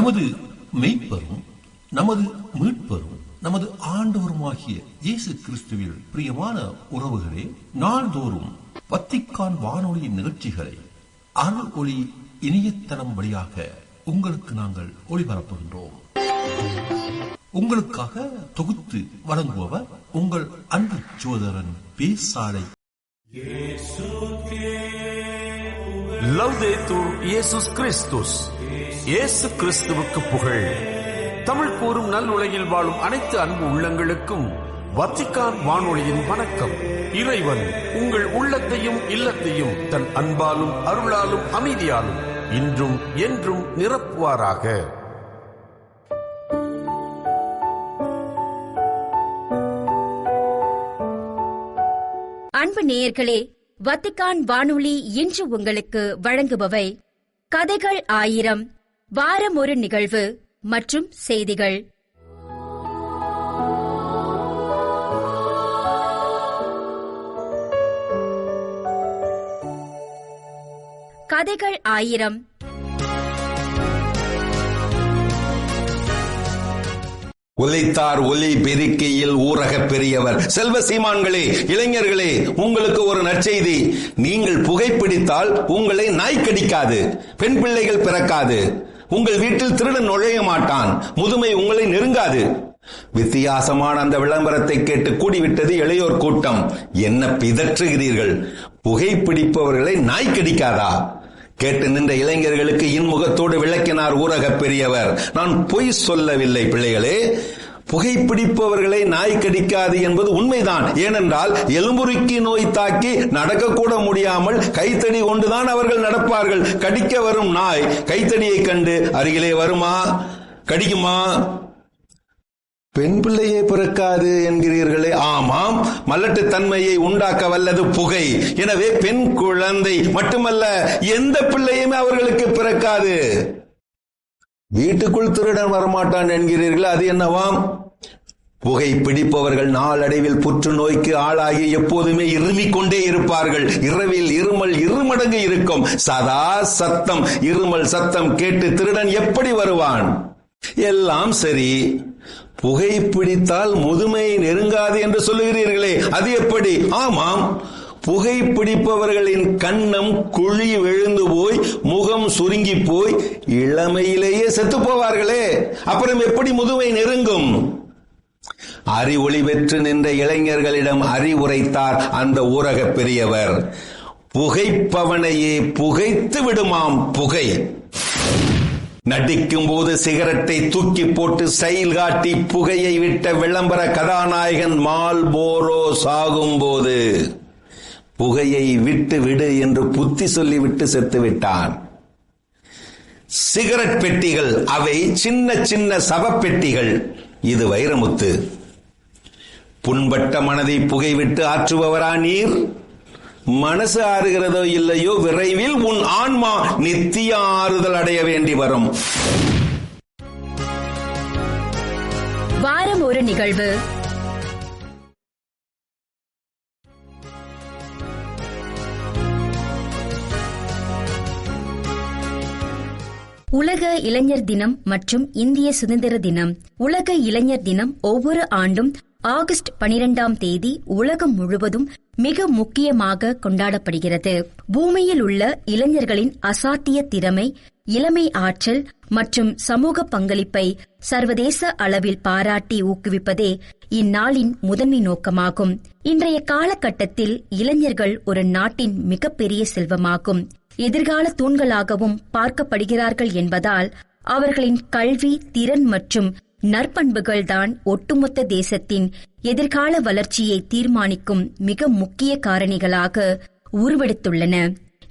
நமது மெய்ப்பரும் நமது மீட்பரும் நமது ஆண்டவருமாகிய இயேசு கிறிஸ்துவில் பிரியமான உறவுகளே, நாள்தோறும் வத்திக்கான் வானொலியின் நிகழ்ச்சிகளை அருள் ஒளி இணையதளம் வழியாக உங்களுக்கு நாங்கள் ஒளிபரப்புகின்றோம். உங்களுக்காக தொகுத்து வழங்குபவர் உங்கள் அன்பு சகோதரன் பேசாலை. லவ்தேத்தூர் இயேசுஸ் கிறிஸ்துஸ். இயேசு கிறிஸ்துவுக்கு புகழ். தமிழ் கூறும் நல் உலகில் வாழும் அனைத்து அன்பு உள்ளங்களுக்கும் வத்திக்கான் வானொலியின் வணக்கம். இறைவன் உங்கள் உள்ளத்தையும் இல்லத்தையும் தன் அன்பாலும் அருளாலும் அமைதியாலும் இன்றும் என்றும் நிரப்புவாராக. அன்பு நேயர்களே, வத்திக்கான் வானொலி இன்று உங்களுக்கு வழங்குபவை கதைகள் 1000, வாரம் ஒரு நிகழ்வு மற்றும் செய்திகள். கதைகள் 1000. உழைத்தார் ஒலி பெருக்கையில் ஊரக பெரியவர். செல்வ சீமான்களே, இளைஞர்களே, உங்களுக்கு ஒரு நற்செய்தி. நீங்கள் புகைப்பிடித்தால் உங்களை நாய் கடிக்காது, பெண் பிள்ளைகள் பிறக்காது, உங்கள் வீட்டில் திருடன் நுழைய மாட்டான், முதுமை உங்களை நெருங்காது. வித்தியாசமான அந்த விளம்பரத்தை கேட்டு கூடிவிட்டது இளையோர் கூட்டம். என்ன பிதற்றுகிறீர்கள்? புகைப்பிடிப்பவர்களை நாய் கடிக்காதா? கேட்டு நின்ற இளைஞர்களுக்கு இன்முகத்தோடு விளக்கினார் ஊரக பெரியவர். நான் பொய் சொல்லவில்லை பிள்ளைகளே. புகைப்பிடிப்பவர்களை நாய் கடிக்காது என்பது உண்மைதான். ஏனென்றால் எலும்புருக்கி நோய் தாக்கி நடக்கக்கூட முடியாமல் கைத்தடி கொண்டுதான் அவர்கள் நடப்பார்கள். கடிக்க வரும் நாய் கைத்தடியை கண்டு அருகிலே வருமா? கடிக்குமா? பெண் பிள்ளையே பிறக்காது என்கிறீர்களே. ஆமாம், மலட்டு தன்மையை உண்டாக்க வல்லது புகை. எனவே பெண் குழந்தை மட்டுமல்ல, எந்த பிள்ளையுமே அவர்களுக்கு பிறக்காது. வீட்டுக்குள் திருடன் வரமாட்டான் என்கிறீர்கள், அது என்னவாம்? புகை பிடிப்பவர்கள் நாளடைவில் புற்றுநோய்க்கு ஆளாகி எப்போதுமே இருமிக் கொண்டே இருப்பார்கள். இரவில் இருமல் இருமடங்கு இருக்கும். சதா சத்தம், இருமல் சத்தம் கேட்டு திருடன் எப்படி வருவான்? எல்லாம் சரி, புகைப்பிடித்தால் முதுமை நெருங்காது என்று சொல்லுகிறீர்களே, அது எப்படி? ஆமாம், புகைப்பிடிப்பவர்களின் கன்னம் குழி விழுந்து போய் முகம் சுருங்கி போய் இளமையிலேயே செத்து போவார்களே, அப்புறம் எப்படி முதுமை நெருங்கும்? அறிவொளி பெற்று நின்ற இளைஞர்களிடம் அறிவுரைத்தார் அந்த ஊரக பெரியவர். புகைப்பவனையே புகைத்து விடுமாம் புகை. நடிக்கும் போது சிகரெட்டை தூக்கி போட்டு ஸ்டைல் காட்டி புகையை விட்ட விளம்பர கதாநாயகன் மால்போரோ சாகும் போது புகையை விட்டு விடு என்று புத்தி சொல்லிவிட்டு செத்து விட்டான். சிகரெட் பெட்டிகள் அவை சின்ன சின்ன சவப்பெட்டிகள். இது வைரமுத்து. புண்பட்ட மனதை புகைவிட்டு ஆற்றுபவரா நீர்? மனசு ஆறுகிறதோ இல்லையோ, விரைவில் உன் ஆன்மா நித்திய ஆறுதல் அடைய வேண்டி வரும். வாரம் ஒரு நிகழ்வு. உலக இளைஞர் தினம் மற்றும் இந்திய சுதந்திர தினம். உலக இளைஞர் தினம் ஒவ்வொரு ஆண்டும் ஆகஸ்ட் 12ஆம் தேதி உலகம் முழுவதும் மிக முக்கியமாக கொண்டாடப்படுகிறது. பூமியில் உள்ள இளைஞர்களின் அசாத்திய திறமை, இளமை ஆற்றல் மற்றும் சமூக பங்களிப்பை சர்வதேச அளவில் பாராட்டி ஊக்குவிப்பதே இந்நாளின் முதன்மை நோக்கமாகும். இன்றைய காலகட்டத்தில் இளைஞர்கள் ஒரு நாட்டின் மிகப்பெரிய செல்வமாகும், எதிர்கால தூண்களாகவும் பார்க்கப்படுகிறார்கள் என்பதால் அவர்களின் கல்வி, திறன் மற்றும் நற்பண்புகள்தான் ஒட்டுமொத்த தேசத்தின் எதிர்கால வளர்ச்சியை தீர்மானிக்கும் மிக முக்கிய காரணிகளாக உருவெடுத்துள்ளன.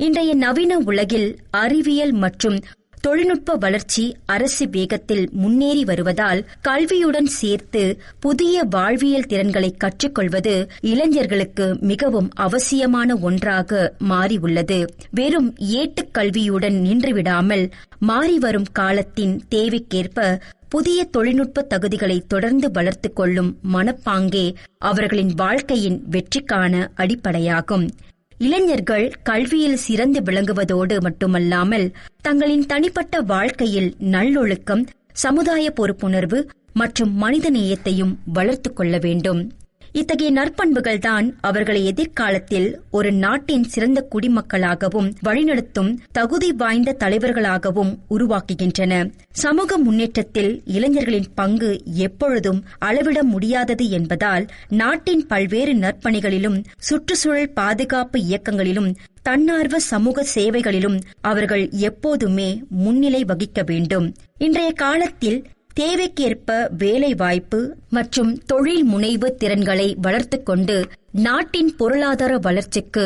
இன்றைய நவீன உலகில் அறிவியல் மற்றும் தொழில்நுட்ப வளர்ச்சி அரசு வேகத்தில் முன்னேறி வருவதால் கல்வியுடன் சேர்த்து புதிய வாழ்வியல் திறன்களை கற்றுக்கொள்வது இளைஞர்களுக்கு மிகவும் அவசியமான ஒன்றாக மாறியுள்ளது. வெறும் ஏட்டுக் கல்வியுடன் நின்றுவிடாமல் மாறிவரும் காலத்தின் தேவைக்கேற்ப புதிய தொழில்நுட்ப தகுதிகளை தொடர்ந்து வளர்த்துக் கொள்ளும் மனப்பாங்கே அவர்களின் வாழ்க்கையின் வெற்றிக்கான அடிப்படையாகும். இளைஞர்கள் கல்வியில் சிறந்து விளங்குவதோடு மட்டுமல்லாமல் தங்களின் தனிப்பட்ட வாழ்க்கையில் நல்லொழுக்கம், சமுதாய பொறுப்புணர்வு மற்றும் மனிதநேயத்தையும் வளர்த்துக் கொள்ள வேண்டும். இத்தகைய நற்பண்புகள்தான் அவர்களை எதிர்காலத்தில் ஒரு நாட்டின் சிறந்த குடிமக்களாகவும் வழிநடத்தும் தகுதி வாய்ந்த தலைவர்களாகவும் உருவாக்குகின்றன. சமூக முன்னேற்றத்தில் இளைஞர்களின் பங்கு எப்பொழுதும் அளவிட முடியாதது என்பதால் நாட்டின் பல்வேறு நற்பணிகளிலும், சுற்றுச்சூழல் பாதுகாப்பு இயக்கங்களிலும், தன்னார்வ சமூக சேவைகளிலும் அவர்கள் எப்போதுமே முன்னிலை வகிக்க வேண்டும். இன்றைய காலத்தில் தேவைக்கேற்ப வேலை வாய்ப்பு மற்றும் தொழில் முனைவு திறன்களை வளர்த்துக் கொண்டு நாட்டின் பொருளாதார வளர்ச்சிக்கு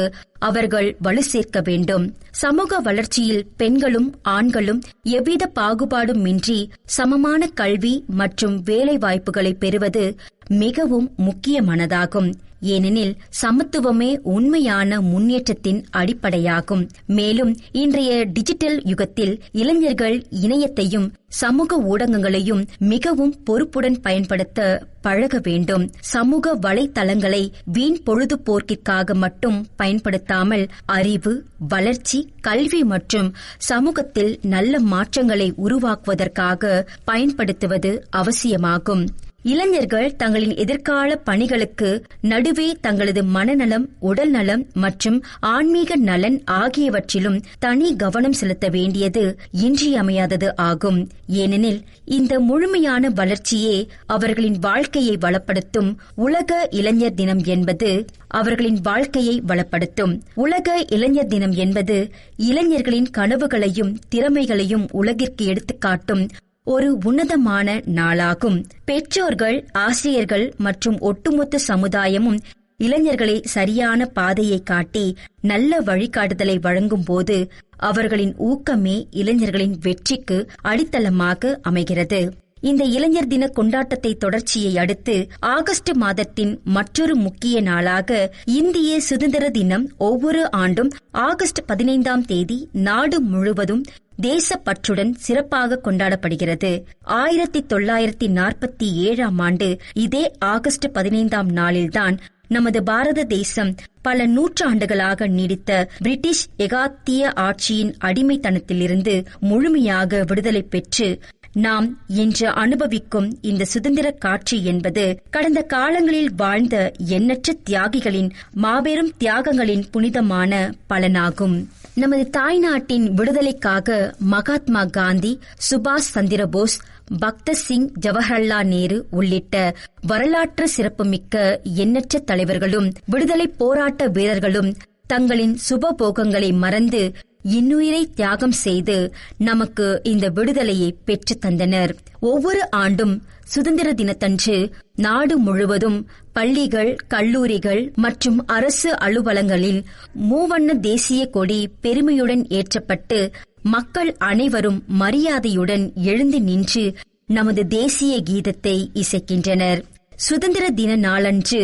அவர்கள் வலு சேர்க்க வேண்டும். சமூக வளர்ச்சியில் பெண்களும் ஆண்களும் எவ்வித பாகுபாடும் இன்றி சமமான கல்வி மற்றும் வேலை வாய்ப்புகளை பெறுவது மிகவும் முக்கியமானதாகும். ஏனெனில் சமத்துவமே உண்மையான முன்னேற்றத்தின் அடிப்படையாகும். மேலும் இன்றைய டிஜிட்டல் யுகத்தில் இளைஞர்கள் இணையத்தையும் சமூக ஊடகங்களையும் மிகவும் பொறுப்புடன் பயன்படுத்த பழக வேண்டும். சமூக வலைத்தளங்களை வீண் பொழுதுபோக்கிற்காக மட்டும் பயன்படுத்தாமல் அறிவு, வளர்ச்சி, கல்வி மற்றும் சமூகத்தில் நல்ல மாற்றங்களை உருவாக்குவதற்காக பயன்படுத்துவது அவசியமாகும். இளைஞர்கள் தங்களின் எதிர்கால பணிகளுக்கு நடுவே தங்களது மனநலம், உடல் நலம் மற்றும் ஆன்மீக நலன் ஆகியவற்றிலும் தனி கவனம் செலுத்த வேண்டியது இன்றியமையாதது ஆகும். ஏனெனில் இந்த முழுமையான வளர்ச்சியே அவர்களின் வாழ்க்கையை வளப்படுத்தும். உலக இளைஞர் தினம் என்பது அவர்களின் வாழ்க்கையை வளப்படுத்தும். உலக இளைஞர் தினம் என்பது இளைஞர்களின் கனவுகளையும் திறமைகளையும் உலகிற்கு எடுத்துக்காட்டும் ஒரு உன்னதமான நாளாகும். பெற்றோர்கள், ஆசிரியர்கள் மற்றும் ஒட்டுமொத்த சமுதாயமும் இளைஞர்களை சரியான பாதையை காட்டி நல்ல வழிகாட்டுதலை வழங்கும் போது அவர்களின் ஊக்கமே இளைஞர்களின் வெற்றிக்கு அடித்தளமாக அமைகிறது. இந்த இளைஞர் தின கொண்டாட்டத்தை தொடர்ச்சியை அடுத்து ஆகஸ்ட் மாதத்தின் மற்றொரு முக்கிய நாளாக இந்திய சுதந்திர தினம் ஒவ்வொரு ஆண்டும் ஆகஸ்ட் 15ஆம் தேதி நாடு முழுவதும் தேசப்பற்றுடன் சிறப்பாக கொண்டாடப்படுகிறது. 1947ஆம் ஆண்டு இதே ஆகஸ்ட் 15ஆம் நாளில்தான் நமது பாரத தேசம் பல நூற்றாண்டுகளாக நீடித்த பிரிட்டிஷ் ஏகாத்திய ஆட்சியின் அடிமைத்தனத்திலிருந்து முழுமையாக விடுதலை பெற்று நாம் இன்று அனுபவிக்கும் இந்த சுதந்திர காட்சி என்பது கடந்த காலங்களில் வாழ்ந்த எண்ணற்ற தியாகிகளின் மாபெரும் தியாகங்களின் புனிதமான பலனாகும். நமது தாய்நாட்டின் விடுதலைக்காக மகாத்மா காந்தி, சுபாஷ் சந்திரபோஸ், பக்தர் சிங், ஜவஹர்லால் நேரு உள்ளிட்ட வரலாற்று சிறப்புமிக்க எண்ணற்ற தலைவர்களும் விடுதலை போராட்ட வீரர்களும் தங்களின் சுபபோகங்களை மறந்து இன்னுயிரை தியாகம் செய்து நமக்கு இந்த விடுதலையை பெற்று தந்தனர். ஒவ்வொரு ஆண்டும் சுதந்திர தினத்தன்று நாடு முழுவதும் பள்ளிகள், கல்லூரிகள் மற்றும் அரசு அலுவலகங்களில் மூவண்ண தேசிய கொடி பெருமையுடன் ஏற்றப்பட்டு மக்கள் அனைவரும் மரியாதையுடன் எழுந்து நின்று நமது தேசிய கீதத்தை இசைக்கின்றனர். சுதந்திர தின நாளன்று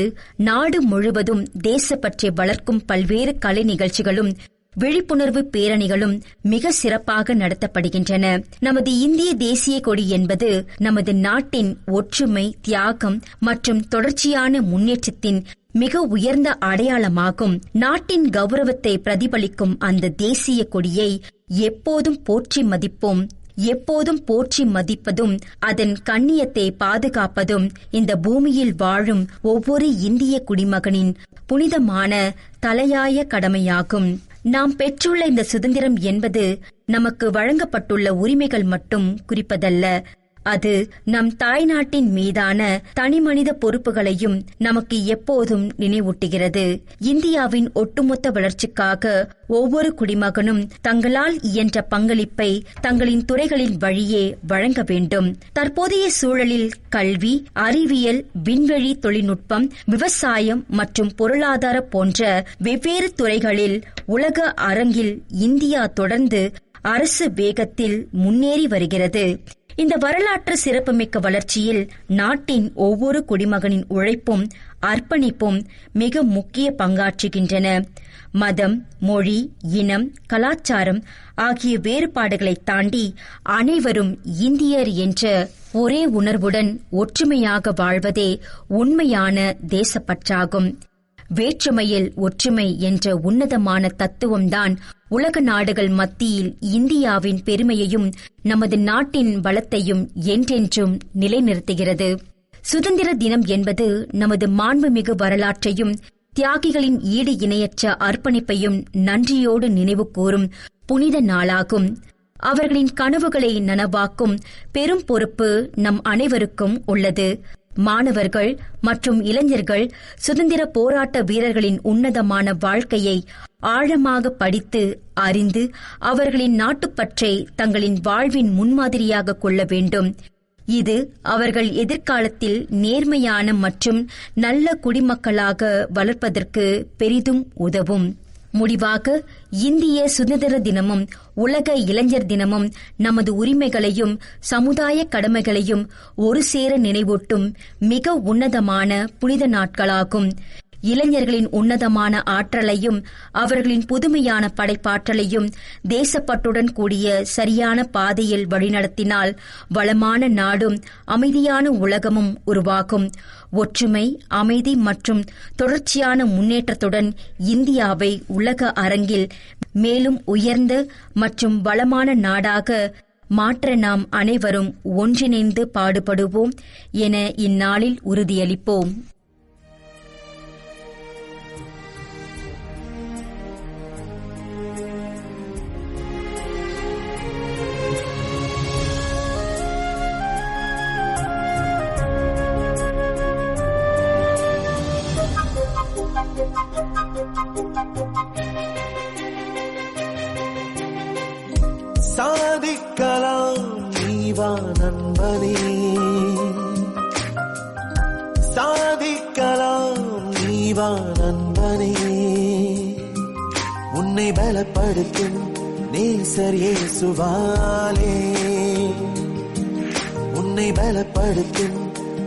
நாடு முழுவதும் தேசப்பற்றை வளர்க்கும் பல்வேறு கலை நிகழ்ச்சிகளும் விழிப்புணர்வு பேரணிகளும் மிக சிறப்பாக நடத்தப்படுகின்றன. நமது இந்திய தேசிய கொடி என்பது நமது நாட்டின் ஒற்றுமை, தியாகம் மற்றும் தொடர்ச்சியான முன்னேற்றத்தின் மிக உயர்ந்த அடையாளமாகும். நாட்டின் கௌரவத்தை பிரதிபலிக்கும் அந்த தேசிய கொடியை எப்போதும் போற்றி மதிப்போம். எப்போதும் போற்றி மதிப்பதும் அதன் கண்ணியத்தை பாதுகாப்பதும் இந்த பூமியில் வாழும் ஒவ்வொரு இந்திய குடிமகனின் புனிதமான தலையாய கடமையாகும். நாம் பெற்றுள்ள இந்த சுதந்திரம் என்பது நமக்கு வழங்கப்பட்டுள்ள உரிமைகள் மட்டும் குறிப்பதல்ல. அது நம் தாய்நாட்டின் மீதான தனிமனித பொறுப்புகளையும் நமக்கு எப்போதும் நினைவூட்டுகிறது. இந்தியாவின் ஒட்டுமொத்த வளர்ச்சிக்காக ஒவ்வொரு குடிமகனும் தங்களால் இயன்ற பங்களிப்பை தங்களின் துறைகளின் வழியே வழங்க வேண்டும். தற்போதைய சூழலில் கல்வி, அறிவியல், விண்வெளி தொழில்நுட்பம், விவசாயம் மற்றும் பொருளாதார போன்ற வெவ்வேறு துறைகளில் உலக அரங்கில் இந்தியா தொடர்ந்து அரசு வேகத்தில் முன்னேறி வருகிறது. இந்த வரலாற்று சிறப்புமிக்க வளர்ச்சியில் நாட்டின் ஒவ்வொரு குடிமகனின் உழைப்பும் அர்ப்பணிப்பும் மிக முக்கிய பங்காற்றுகின்றன. மதம், மொழி, இனம், கலாச்சாரம் ஆகிய வேறுபாடுகளை தாண்டி அனைவரும் இந்தியர் என்ற ஒரே உணர்வுடன் ஒற்றுமையாக வாழ்வதே உண்மையான தேசப்பற்றாகும். வேற்றுமையில் ஒற்றுமை என்ற உன்னதமான தத்துவம்தான் உலக நாடுகள் மத்தியில் இந்தியாவின் பெருமையையும் நமது நாட்டின் பலத்தையும் என்றென்றும் நிலைநிறுத்துகிறது. சுதந்திர தினம் என்பது நமது மாண்புமிகு வரலாற்றையும் தியாகிகளின் ஈடு இணையற்ற அர்ப்பணிப்பையும் நன்றியோடு நினைவு கூறும் புனித நாளாகும். அவர்களின் கனவுகளை நனவாக்கும் பெரும் பொறுப்பு நம் அனைவருக்கும் உள்ளது. மாணவர்கள் மற்றும் இளைஞர்கள் சுதந்திர போராட்ட வீரர்களின் உன்னதமான வாழ்க்கையை ஆழமாக படித்து அறிந்து அவர்களின் நாட்டுப்பற்றை தங்களின் வாழ்வின் முன்மாதிரியாக கொள்ள வேண்டும். இது அவர்கள் எதிர்காலத்தில் நேர்மையான மற்றும் நல்ல குடிமக்களாக வளர்ப்பதற்கு பெரிதும் உதவும். முடிவாக, இந்திய சுதந்திர தினமும் உலக இளைஞர் தினமும் நமது உரிமைகளையும் சமுதாய கடமைகளையும் ஒரு சேர நினைவூட்டும் மிக உன்னதமான புனித நாட்களாகும். இளைஞர்களின் உன்னதமான ஆற்றலையும் அவர்களின் புதுமையான படைப்பாற்றலையும் தேசப்பற்றுடன் கூடிய சரியான பாதையில் வழிநடத்தினால் வளமான நாடும் அமைதியான உலகமும் உருவாகும். ஒற்றுமை, அமைதி மற்றும் தொடர்ச்சியான முன்னேற்றத்துடன் இந்தியாவை உலக அரங்கில் மேலும் உயர்ந்த மற்றும் வளமான நாடாக மாற்ற நாம் அனைவரும் ஒன்றிணைந்து பாடுபடுவோம் என இந்நாளில் உறுதியளிப்போம். சாதிக்கலாம் நீவா நண்பனே, சாதிக்கலாம் நீவா நண்பனே, உன்னை பலப்படுத்தும் நேசர் இயேசுவாலே, உன்னை பலப்படுத்தும்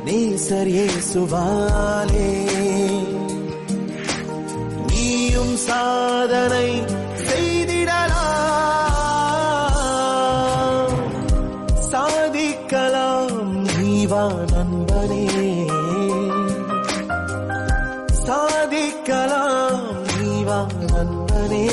நேசர் இயேசுவாலே, நீயும் சாதனை செய்திடலாம், சாதிக்கலாம் நீவா நண்பனே, சாதிக்கலாம் நீவா நண்பனே.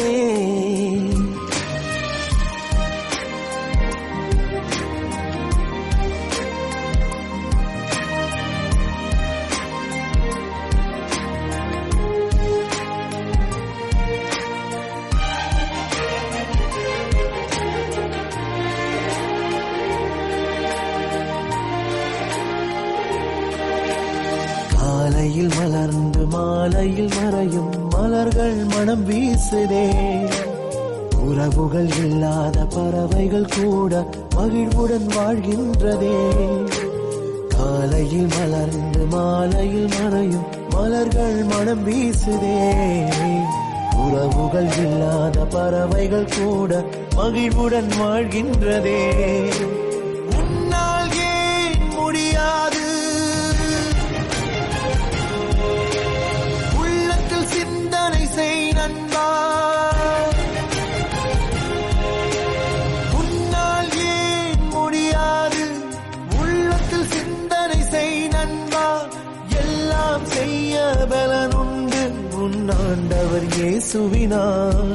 காலையில் மலர்ந்து மாலையில் மறையும் மலர்கள் மனம் வீசுதே, உறவுகள் இல்லாத பறவைகள் கூட மகிழ்வுடன் வாழ்கின்றதே. காலையில் மலர்ந்து மாலையில் மறையும் மலர்கள் மனம் வீசுதே, உறவுகள் இல்லாத பறவைகள் கூட மகிழ்வுடன் வாழ்கின்றதே. உன்னால் ஏன் முடியாது, உள்ளத்தில் சிந்தனை செய் நண்பா, உன்னால் ஏன் முடியாது, உள்ளத்தில் சிந்தனை செய் நண்பா, எல்லாம் செய்ய பலனுண்டு உன்னாண்டவர் இயேசுவினார்,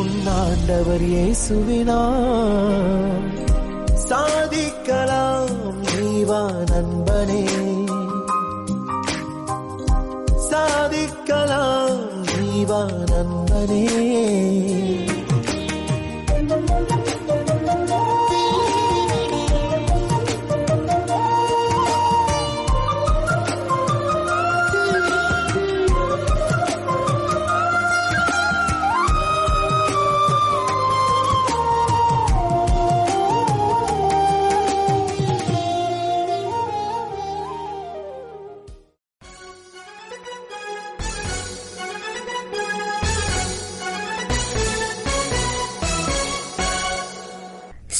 உன்னாண்டவர் இயேசுவினார். சாதிக்கலாம் நீவா நண்பனே, சாதிக்கலாம் நீவா நண்பனே.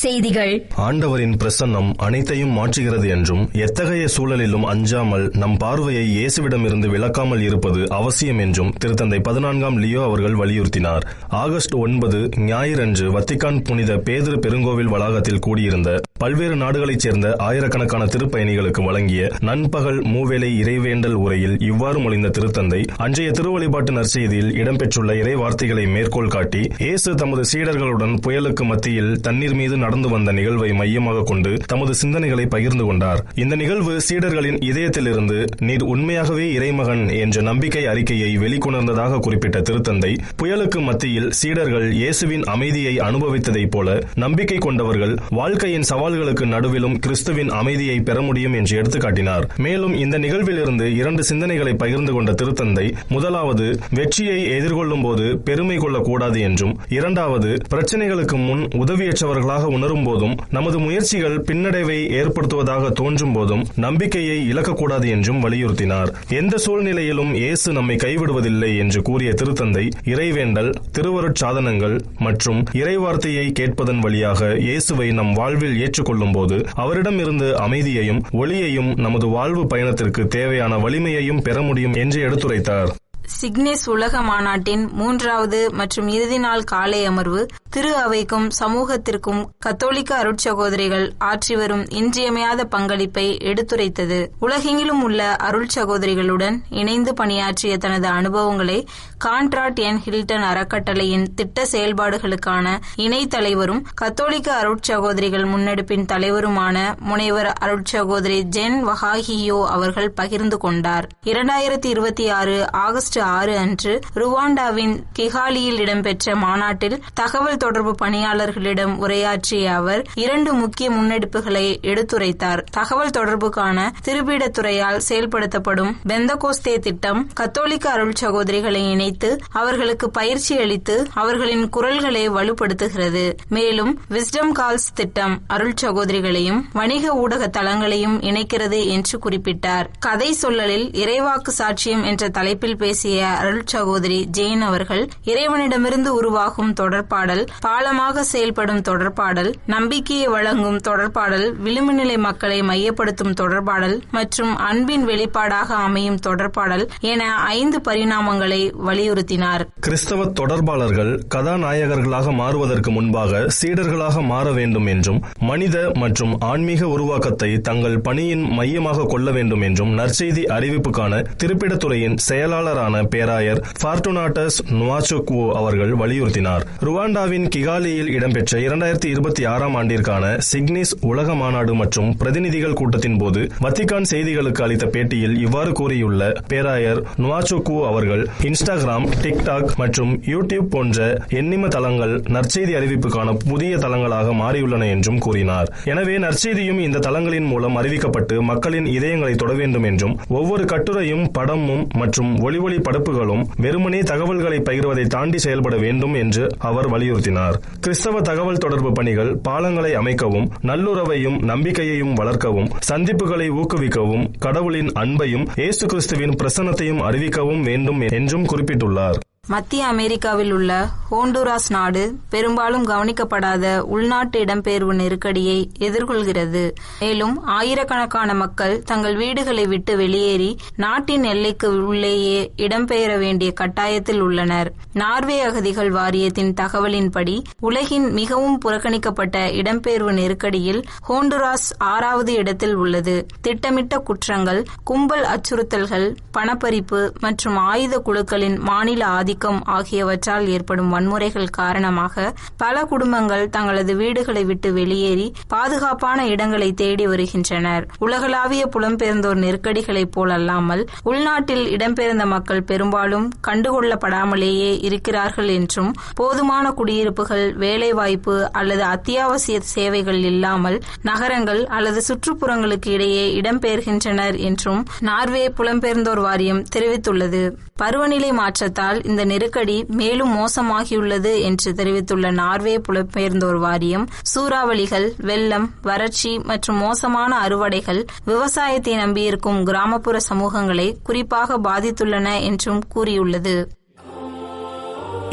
செய்திகள். ஆண்டவரின் பிரசன்னம் அனைத்தையும் மாற்றுகிறது என்றும் எத்தகைய சூழலிலும் அஞ்சாமல் நம் பார்வையை இயேசுவிடமிருந்து விலக்காமல் இருப்பது அவசியம் என்றும் திருத்தந்தை 14ஆம் லியோ அவர்கள் வலியுறுத்தினார். ஆகஸ்ட் 9 ஞாயிறன்று வத்திக்கான் புனித பேதுரு பெருங்கோவில் வளாகத்தில் கூடியிருந்த பல்வேறு நாடுகளைச் சேர்ந்த ஆயிரக்கணக்கான திருப்பயணிகளுக்கு வழங்கிய நண்பகல் மூவேளை இறைவேண்டல் உரையில் இவ்வாறு மொழிந்த திருத்தந்தை அன்றைய திருவழிபாட்டு நற்செய்தியில் இடம்பெற்றுள்ள இறை வார்த்தைகளை மேற்கோள் காட்டி இயேசு தமது சீடர்களுடன் புயலுக்கு மத்தியில் தண்ணீர் மீது நடந்து வந்த நிகழ்வை மையமாக கொண்டு தமது சிந்தனைகளை பகிர்ந்து கொண்டார். இந்த நிகழ்வு சீடர்களின் இதயத்திலிருந்து நீர் உண்மையாகவே இறைமகன் என்ற நம்பிக்கை அறிக்கையை வெளிக்கொணர்ந்ததாக குறிப்பிட்ட திருத்தந்தை புயலுக்கு மத்தியில் சீடர்கள் இயேசுவின் அமைதியை அனுபவித்ததைப் போல நம்பிக்கை கொண்டவர்கள் வாழ்க்கையின் சவால்களுக்கு நடுவிலும் கிறிஸ்துவின் அமைதியை பெற முடியும் என்று எடுத்துக்காட்டினார். மேலும் இந்த நிகழ்விலிருந்து 2 சிந்தனைகளை பகிர்ந்து கொண்ட திருத்தந்தை, முதலாவது, வெற்றியை எதிர்கொள்ளும் போது பெருமை கொள்ளக்கூடாது என்றும், இரண்டாவது, பிரச்சனைகளுக்கு முன் உதவியற்றவர்களாக உணரும் போதும் நமது முயற்சிகள் பின்னடைவை ஏற்படுத்துவதாக தோன்றும் போதும் நம்பிக்கையை இழக்கக்கூடாது என்றும் வலியுறுத்தினார். எந்த சூழ்நிலையிலும் இயேசு நம்மை கைவிடுவதில்லை என்று கூறிய திருத்தந்தை இறைவேண்டல், திருவருட்சாதனங்கள் மற்றும் இறைவார்த்தையை கேட்பதன் வழியாக இயேசுவை நம் வாழ்வில் ஏற்றுக்கொள்ளும் போது அவரிடமிருந்து அமைதியையும் ஒளியையும் நமது வாழ்வு பயணத்திற்கு தேவையான வலிமையையும் பெற முடியும் என்று எடுத்துரைத்தார். சிக்னஸ் உலக மாநாட்டின் 3வது மற்றும் இறுதி நாள் காலை அமர்வு திரு அவைக்கும் சமூகத்திற்கும் கத்தோலிக்க அருட்சகோதரிகள் ஆற்றி வரும் இன்றியமையாத பங்களிப்பை எடுத்துரைத்தது. உலகெங்கிலும் உள்ள அருட்சகோதரிகளுடன் இணைந்து பணியாற்றிய தனது அனுபவங்களை கான்ட்ராட் என் ஹில்டன் அறக்கட்டளையின் திட்ட செயல்பாடுகளுக்கான இணை தலைவரும் கத்தோலிக்க அருட்சகோதரிகள் முன்னெடுப்பின் தலைவருமான முனைவர் அருட்சகோதரி ஜென் வஹாஹியோ அவர்கள் பகிர்ந்து கொண்டார். 2026 ஆகஸ்ட் 6 அன்று ருவாண்டாவின் கிகாலியில் இடம்பெற்ற மாநாட்டில் தகவல் தொடர்பு பணியாளர்களிடம் உரையாற்றிய அவர் 2 முக்கிய முன்னெடுப்புகளை எடுத்துரைத்தார். தகவல் தொடர்புக்கான திருப்பீடத்துறையால் செயல்படுத்தப்படும் பெந்தகோஸ்தே திட்டம் கத்தோலிக்க அருள் சகோதரிகளை இணைத்து அவர்களுக்கு பயிற்சி அளித்து அவர்களின் குரல்களை வலுப்படுத்துகிறது. மேலும் விஸ்டம் கால்ஸ் திட்டம் அருள் சகோதரிகளையும் வணிக ஊடக தளங்களையும் இணைக்கிறது என்று குறிப்பிட்டார். கதை சொல்லலில் இறைவாக்கு சாட்சியம் என்ற தலைப்பில் பேசிய அருள் சகோதரி ஜெயின் அவர்கள் இறைவனிடமிருந்து உருவாகும் தொடர்பாடல், பாலமாக செயல்படும் தொடர்பாடல், நம்பிக்கையை வழங்கும் தொடர்பாடல், விளிம்புநிலை மக்களை மையப்படுத்தும் தொடர்பாடல் மற்றும் அன்பின் வெளிப்பாடாக அமையும் தொடர்பாடல் என 5 பரிணாமங்களை வலியுறுத்தினார். கிறிஸ்தவ தொடர்பாளர்கள் கதாநாயகர்களாக மாறுவதற்கு முன்பாக சீடர்களாக மாற வேண்டும் என்றும் மனித மற்றும் ஆன்மீக உருவாக்கத்தை தங்கள் பணியின் மையமாக கொள்ள வேண்டும் என்றும் நற்செய்தி அறிவிப்புக்கான திருப்பிடத்துறையின் செயலாளரான பேராயர் ஃபார்டுனாட்டஸ் நுவாச்சுக்வோ அவர்கள் வலியுறுத்தினார். ருவாண்டாவின் கிகாலியில் இடம்பெற்ற 2026ஆம் ஆண்டிற்கான சிக்னிஸ் உலக மாநாடு மற்றும் பிரதிநிதிகள் கூட்டத்தின் போது வத்திக்கான் செய்திகளுக்கு அளித்த பேட்டியில் இவ்வாறு கூறியுள்ள பேராயர் நுவாச்சுக்வோ அவர்கள், இன்ஸ்டாகிராம், டிக்டாக் மற்றும் யூடியூப் போன்ற எண்ணிம தளங்கள் நற்செய்தி அறிவிப்புக்கான புதிய தளங்களாக மாறியுள்ளன என்றும் கூறினார். எனவே நற்செய்தியும் இந்த தளங்களின் மூலம் அறிவிக்கப்பட்டு மக்களின் இதயங்களை தொட வேண்டும் என்றும், ஒவ்வொரு கட்டுரையும் படமும் மற்றும் ஒளி படைப்புகளும் வெறுமனே தகவல்களை பகிர்வதை தாண்டி செயல்பட வேண்டும் என்று அவர் வலியுறுத்தினார். கிறிஸ்தவ தகவல் தொடர்பு பணிகள் பாலங்களை அமைக்கவும், நல்லுறவையும் நம்பிக்கையையும் வளர்க்கவும், சந்திப்புகளை ஊக்குவிக்கவும், கடவுளின் அன்பையும் இயேசு கிறிஸ்துவின் பிரசன்னத்தையும் அறிவிக்கவும் வேண்டும் என்றும் குறிப்பிட்டுள்ளார். மத்திய அமெரிக்காவில் உள்ள ஹோண்டுராஸ் நாடு பெரும்பாலும் கவனிக்கப்படாத உள்நாட்டு இடம்பெயர்வு நெருக்கடியை எதிர்கொள்கிறது. மேலும் ஆயிரக்கணக்கான மக்கள் தங்கள் வீடுகளை விட்டு வெளியேறி நாட்டின் எல்லைக்கு உள்ளேயே இடம்பெயர வேண்டிய கட்டாயத்தில் உள்ளனர். நார்வே அகதிகள் வாரியத்தின் தகவலின்படி உலகின் மிகவும் புறக்கணிக்கப்பட்ட இடம்பெயர்வு நெருக்கடியில் ஹோண்டுராஸ் 6வது இடத்தில் உள்ளது. திட்டமிட்ட குற்றங்கள், கும்பல் அச்சுறுத்தல்கள், பணப்பறிப்பு மற்றும் ஆயுத குழுக்களின் மாநில ஆதிக்கம் ஆகியவற்றால் ஏற்படும் வன்முறைகள் காரணமாக பல குடும்பங்கள் தங்களது வீடுகளை விட்டு வெளியேறி பாதுகாப்பான இடங்களை தேடி வருகின்றனர். உலகளாவிய புலம்பெயர்ந்தோர் நெருக்கடிகளைப் போலல்லாமல் உள்நாட்டில் இடம்பெயர்ந்த மக்கள் பெரும்பாலும் கண்டுகொள்ளப்படாமலேயே இருக்கிறார்கள் என்றும், போதுமான குடியிருப்புகள், வேலைவாய்ப்பு அல்லது அத்தியாவசிய சேவைகள் இல்லாமல் நகரங்கள் அல்லது சுற்றுப்புறங்களுக்கு இடையே இடம்பெயர்கின்றனர் என்றும் நார்வே புலம்பெயர்ந்தோர் வாரியம் தெரிவித்துள்ளது. பருவநிலை மாற்றத்தால் இந்த நெருக்கடி மேலும் மோசமாகியுள்ளது என்று தெரிவித்துள்ள நார்வே புலம்பெயர்ந்தோர் வாரியம், சூறாவளிகள், வெள்ளம், வறட்சி மற்றும் மோசமான அறுவடைகள் விவசாயத்தை நம்பியிருக்கும் கிராமப்புற சமூகங்களை குறிப்பாக பாதித்துள்ளன என்றும் கூறியுள்ளது.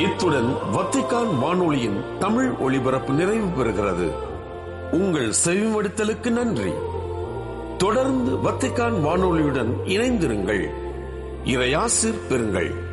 இத்துடன் வத்திக்கான் வானொலியின் தமிழ் ஒளிபரப்பு நிறைவு பெறுகிறது. உங்கள் செவிமடுத்தலுக்கு நன்றி. தொடர்ந்து வத்திக்கான் வானொலியுடன் இணைந்திருங்கள். இறையாசிர் பெறுங்கள்.